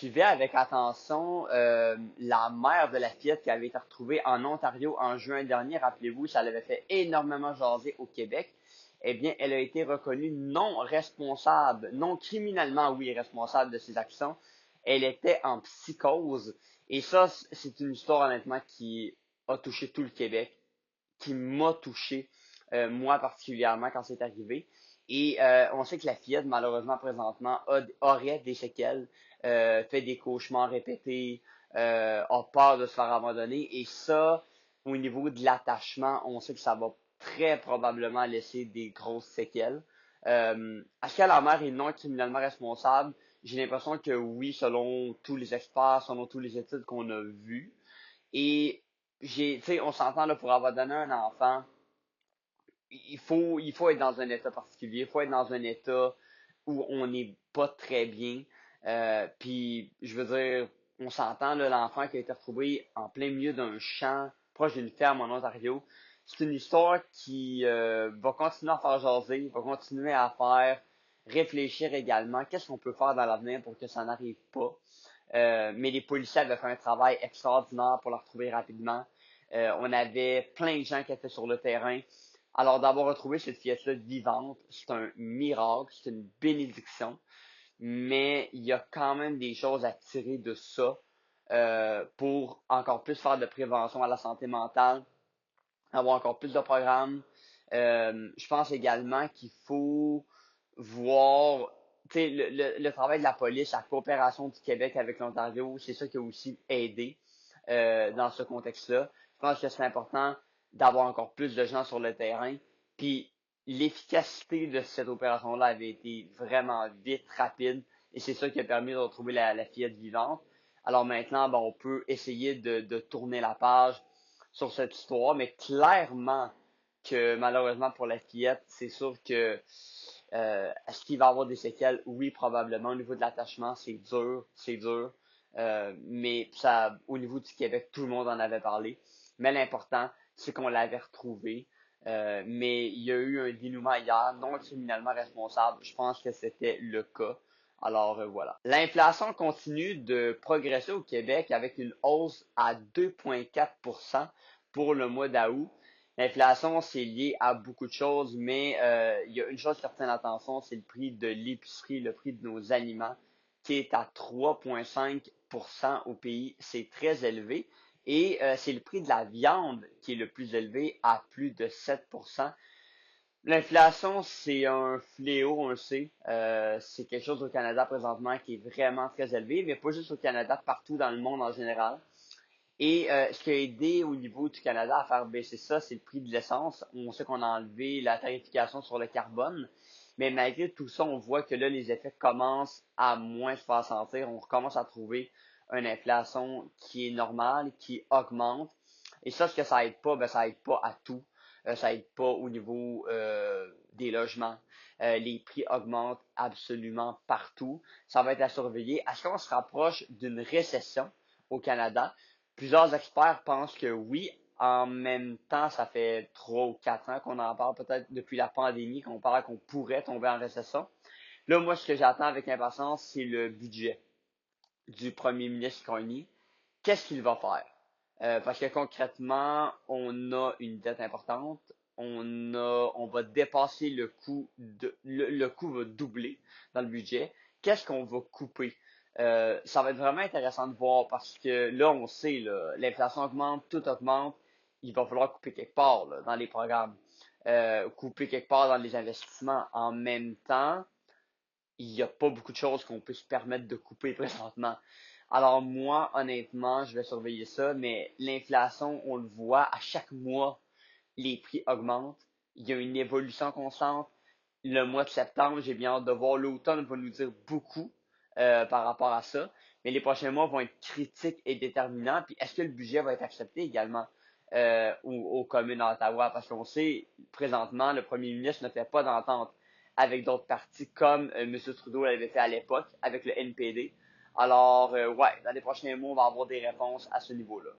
suivais avec attention la mère de la fillette qui avait été retrouvée en Ontario en juin dernier. Rappelez-vous, ça l'avait fait énormément jaser au Québec. Eh bien, elle a été reconnue non responsable, non criminellement, oui, responsable de ses actions. Elle était en psychose. Et ça, c'est une histoire honnêtement qui a touché tout le Québec, qui m'a touché, moi particulièrement quand c'est arrivé. Et on sait que la fillette, malheureusement, présentement, aurait des séquelles, fait des cauchemars répétés, a peur de se faire abandonner. Et ça, au niveau de l'attachement, on sait que ça va très probablement laisser des grosses séquelles. Est-ce que la mère est non criminellement responsable? J'ai l'impression que oui, selon tous les experts, selon toutes les études qu'on a vues. Et tu sais, on s'entend là pour avoir donné un enfant, il faut être dans un état particulier, il faut être dans un état où on n'est pas très bien. Puis, je veux dire, on s'entend là, l'enfant qui a été retrouvé en plein milieu d'un champ, proche d'une ferme en Ontario. C'est une histoire qui va continuer à faire jaser, va continuer à faire réfléchir également. Qu'est-ce qu'on peut faire dans l'avenir pour que ça n'arrive pas? Mais les policiers avaient fait un travail extraordinaire pour la retrouver rapidement. On avait plein de gens qui étaient sur le terrain. Alors d'avoir retrouvé cette fillette-là vivante, c'est un miracle, c'est une bénédiction. Mais il y a quand même des choses à tirer de ça pour encore plus faire de prévention à la santé mentale, avoir encore plus de programmes. Je pense également qu'il faut voir, tu sais, le travail de la police, la coopération du Québec avec l'Ontario, c'est ça qui a aussi aidé dans ce contexte-là. Je pense que c'est important d'avoir encore plus de gens sur le terrain. Puis l'efficacité de cette opération-là avait été vraiment vite, rapide, et c'est ça qui a permis de retrouver la fillette vivante. Alors maintenant, ben, on peut essayer de tourner la page sur cette histoire, mais clairement que malheureusement pour la fillette, c'est sûr que est-ce qu'il va avoir des séquelles? Oui, probablement. Au niveau de l'attachement, c'est dur, c'est dur. Mais ça, au niveau du Québec, tout le monde en avait parlé. Mais l'important, c'est qu'on l'avait retrouvé. Mais il y a eu un dénouement hier, non criminellement responsable. Je pense que c'était le cas. Alors voilà. L'inflation continue de progresser au Québec avec une hausse à 2,4% pour le mois d'août. L'inflation, c'est lié à beaucoup de choses, mais il y a une chose qui retient l'attention, c'est le prix de l'épicerie, le prix de nos aliments, qui est à 3,5% au pays. C'est très élevé. Et c'est le prix de la viande qui est le plus élevé à plus de 7%. L'inflation, c'est un fléau, on le sait. C'est quelque chose au Canada présentement qui est vraiment très élevé, mais pas juste au Canada, partout dans le monde en général. Et ce qui a aidé au niveau du Canada à faire baisser ça, c'est le prix de l'essence. On sait qu'on a enlevé la tarification sur le carbone, mais malgré tout ça, on voit que là, les effets commencent à moins se faire sentir. On recommence à trouver une inflation qui est normale, qui augmente. Et ça, ce que ça aide pas, ben ça aide pas à tout. Ça aide pas au niveau des logements. Les prix augmentent absolument partout. Ça va être à surveiller. Est-ce qu'on se rapproche d'une récession au Canada? Plusieurs experts pensent que oui. En même temps, ça fait 3 ou 4 ans qu'on en parle, peut-être depuis la pandémie, qu'on parle qu'on pourrait tomber en récession. Là, moi, ce que j'attends avec impatience, c'est le budget du premier ministre Carney. Qu'est-ce qu'il va faire? Parce que concrètement, on a une dette importante. On va dépasser le coût va doubler dans le budget. Qu'est-ce qu'on va couper? Ça va être vraiment intéressant de voir parce que là, on sait, là, l'inflation augmente, tout augmente. Il va falloir couper quelque part là, dans les programmes, couper quelque part dans les investissements. En même temps, il n'y a pas beaucoup de choses qu'on peut se permettre de couper présentement. Alors moi, honnêtement, je vais surveiller ça, mais l'inflation, on le voit, à chaque mois, les prix augmentent. Il y a une évolution constante. Le mois de septembre, j'ai bien hâte de voir. L'automne va nous dire beaucoup par rapport à ça. Mais les prochains mois vont être critiques et déterminants. Puis est-ce que le budget va être accepté également aux communes d'Ottawa? Parce qu'on sait, présentement, le premier ministre ne fait pas d'entente avec d'autres partis comme M. Trudeau l'avait fait à l'époque avec le NPD. Alors, ouais, dans les prochains mois, on va avoir des réponses à ce niveau-là.